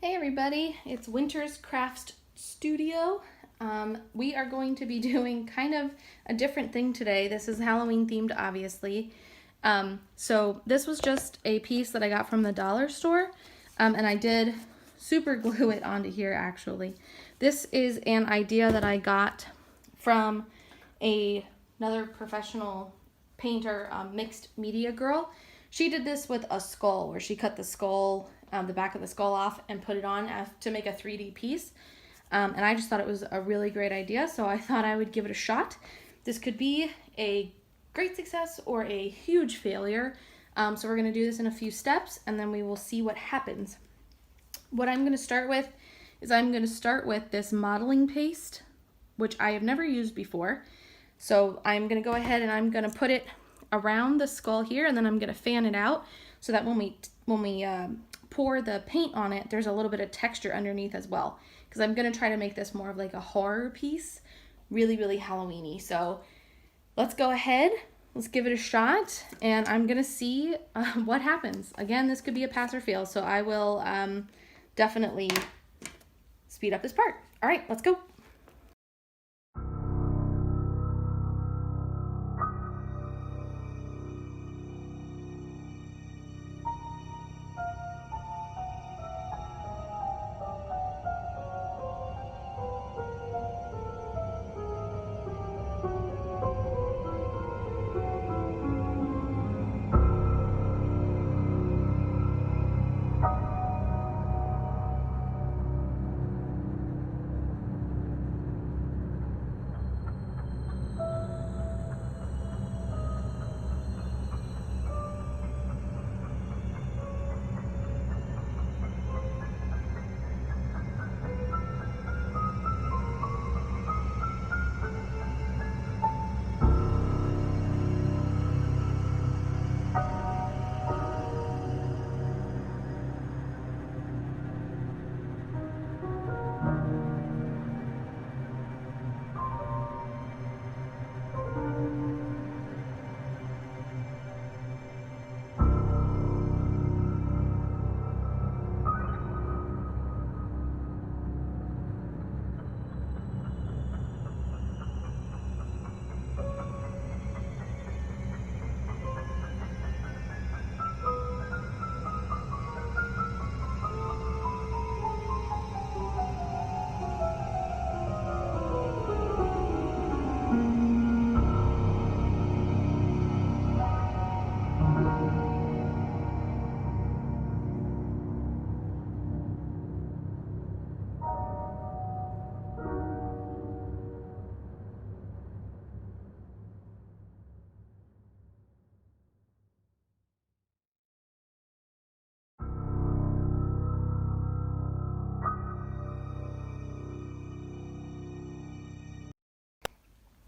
Hey everybody, it's Winter's Craft Studio. We are going to be doing kind of a different thing today. This is Halloween themed, obviously. So this was just a piece that I got from the dollar store, and I did super glue it onto here actually. This is an idea that I got from another professional painter, mixed media girl. She did this with a skull where she cut the skull, the back of the skull off and put it on to make a 3D piece. And I just thought it was a really great idea, so I thought I would give it a shot. This could be a great success or a huge failure. So we're going to do this in a few steps and then we will see what happens. What I'm going to start with is I'm going to start with this modeling paste, which I have never used before. So I'm going to go ahead and I'm going to put it around the skull here, and then I'm going to fan it out so that when we pour the paint on it, there's a little bit of texture underneath as well, because I'm going to try to make this more of like a horror piece, really Halloween-y. So let's go ahead, let's give it a shot, and I'm going to see what happens. Again, this could be a pass or fail, so I will definitely speed up this part. All right, let's go.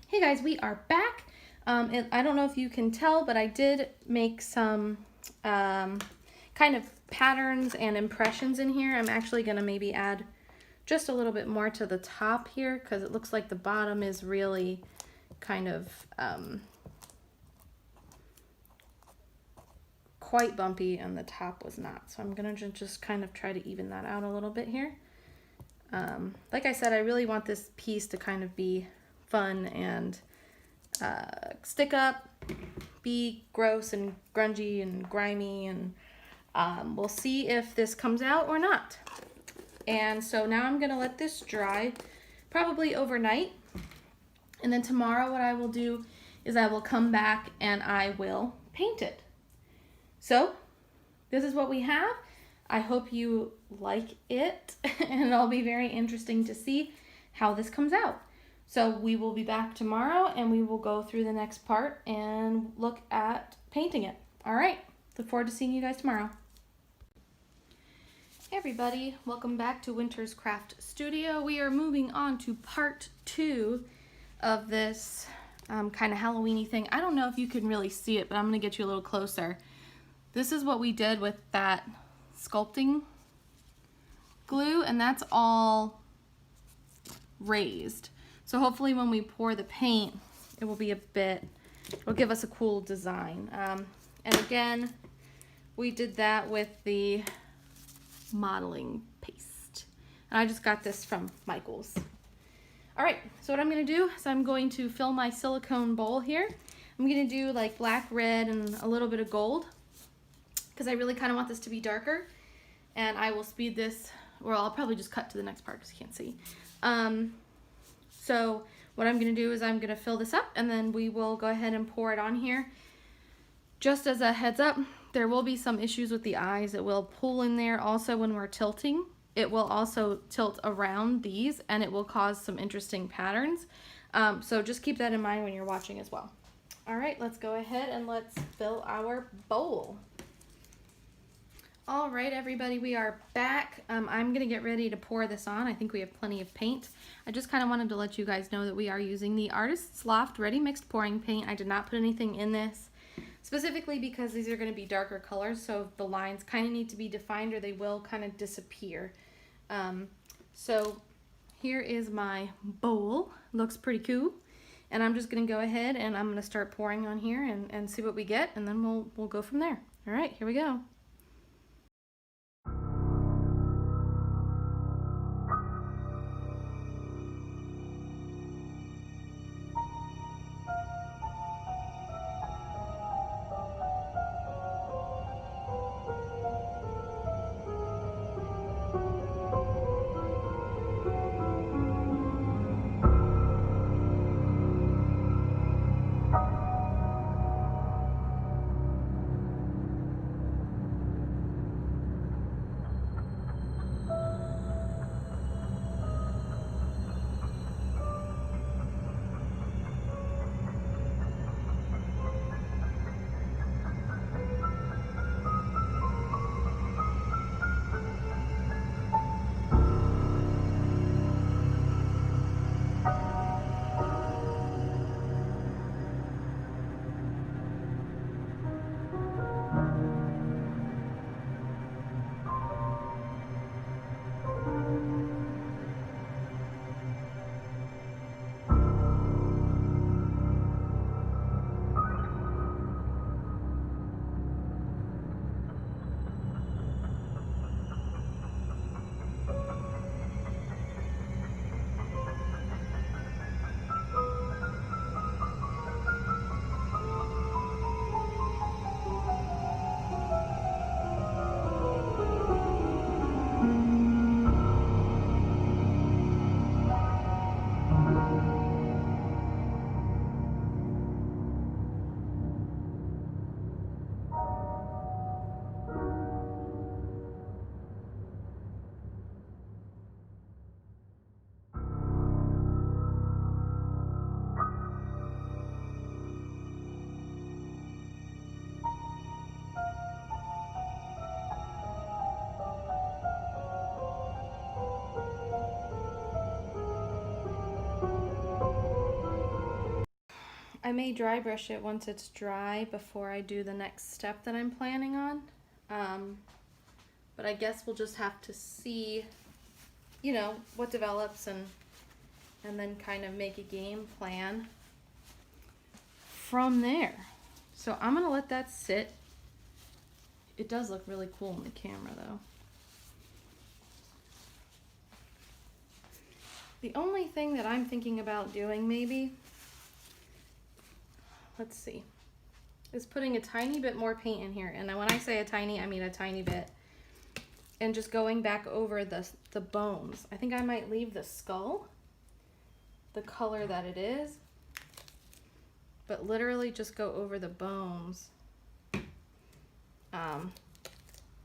Hey guys, we are back. I don't know if you can tell, but I did make some kind of patterns and impressions in here. I'm actually going to maybe add just a little bit more to the top here because it looks like the bottom is really kind of quite bumpy and the top was not. So I'm going to just kind of try to even that out a little bit here. Like I said, I really want this piece to kind of be fun and stick up, be gross and grungy and grimy, and we'll see if this comes out or not. And so now I'm gonna let this dry probably overnight, and then tomorrow what I will do is I will come back and I will paint it. So this is what we have. I hope you like it and it'll be very interesting to see how this comes out. So we will be back tomorrow and we will go through the next part and look at painting it. All right, look forward to seeing you guys tomorrow. Hey everybody, welcome back to Winter's Craft Studio. We are moving on to part 2 of this kind of Halloween-y thing. I don't know if you can really see it, but I'm gonna get you a little closer. This is what we did with that sculpting glue, and that's all raised. So hopefully when we pour the paint, it will be it'll give us a cool design. And again, we did that with the modeling paste. And I just got this from Michael's. All right, so what I'm gonna do is I'm going to fill my silicone bowl here. I'm gonna do like black, red, and a little bit of gold because I really kind of want this to be darker. And I will speed this, or I'll probably just cut to the next part because you can't see. So what I'm gonna do is I'm gonna fill this up and then we will go ahead and pour it on here. Just as a heads up, there will be some issues with the eyes. It will pull in there also when we're tilting. It will also tilt around these and it will cause some interesting patterns. So just keep that in mind when you're watching as well. All right, let's go ahead and let's fill our bowl. All right, everybody, we are back. I'm gonna get ready to pour this on. I think we have plenty of paint. I just kind of wanted to let you guys know that we are using the Artist's Loft Ready Mixed Pouring Paint. I did not put anything in this, specifically because these are gonna be darker colors, so the lines kind of need to be defined or they will kind of disappear. So here is my bowl. Looks pretty cool. And I'm just gonna go ahead and I'm gonna start pouring on here and see what we get, and then we'll go from there. All right, here we go. I may dry brush it once it's dry before I do the next step that I'm planning on. But I guess we'll just have to see, you know, what develops and then kind of make a game plan from there. So I'm gonna let that sit. It does look really cool in the camera though. The only thing that I'm thinking about doing maybe, let's see, is putting a tiny bit more paint in here. And when I say a tiny, I mean a tiny bit. And just going back over the bones. I think I might leave the skull the color that it is, but literally just go over the bones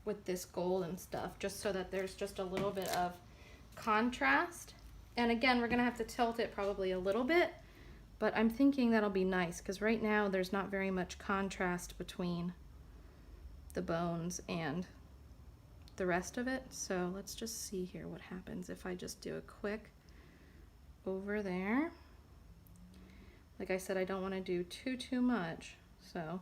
with this gold and stuff, just so that there's just a little bit of contrast. And again, we're gonna have to tilt it probably a little bit, but I'm thinking that'll be nice because right now there's not very much contrast between the bones and the rest of it. So let's just see here what happens if I just do a quick over there. Like I said, I don't want to do too much, so.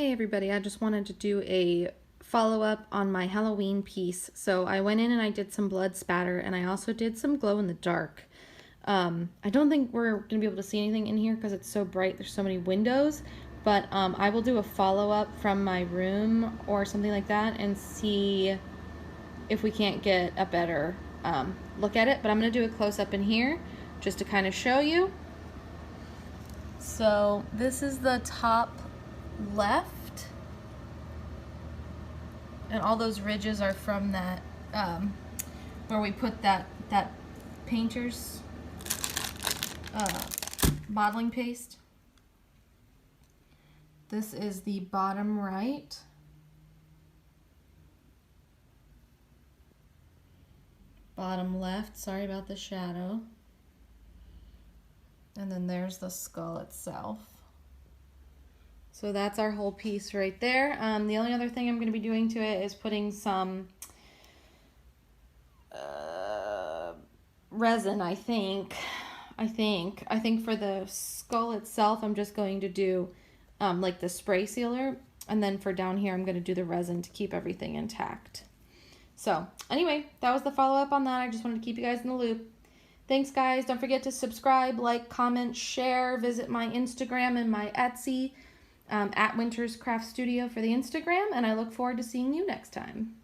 Hey everybody, I just wanted to do a follow-up on my Halloween piece. So I went in and I did some blood spatter, and I also did some glow in the dark. I don't think we're going to be able to see anything in here because it's so bright. There's so many windows, but I will do a follow-up from my room or something like that and see if we can't get a better look at it. But I'm going to do a close-up in here just to kind of show you. So this is the top left, and all those ridges are from that where we put that painter's modeling paste. This is the bottom right, bottom left, sorry about the shadow, and then there's the skull itself. So that's our whole piece right there. The only other thing I'm going to be doing to it is putting some resin, I think for the skull itself, I'm just going to do like the spray sealer. And then for down here, I'm going to do the resin to keep everything intact. So anyway, that was the follow-up on that. I just wanted to keep you guys in the loop. Thanks, guys. Don't forget to subscribe, like, comment, share. Visit my Instagram and my Etsy. At Winters Craft Studio for the Instagram, and I look forward to seeing you next time.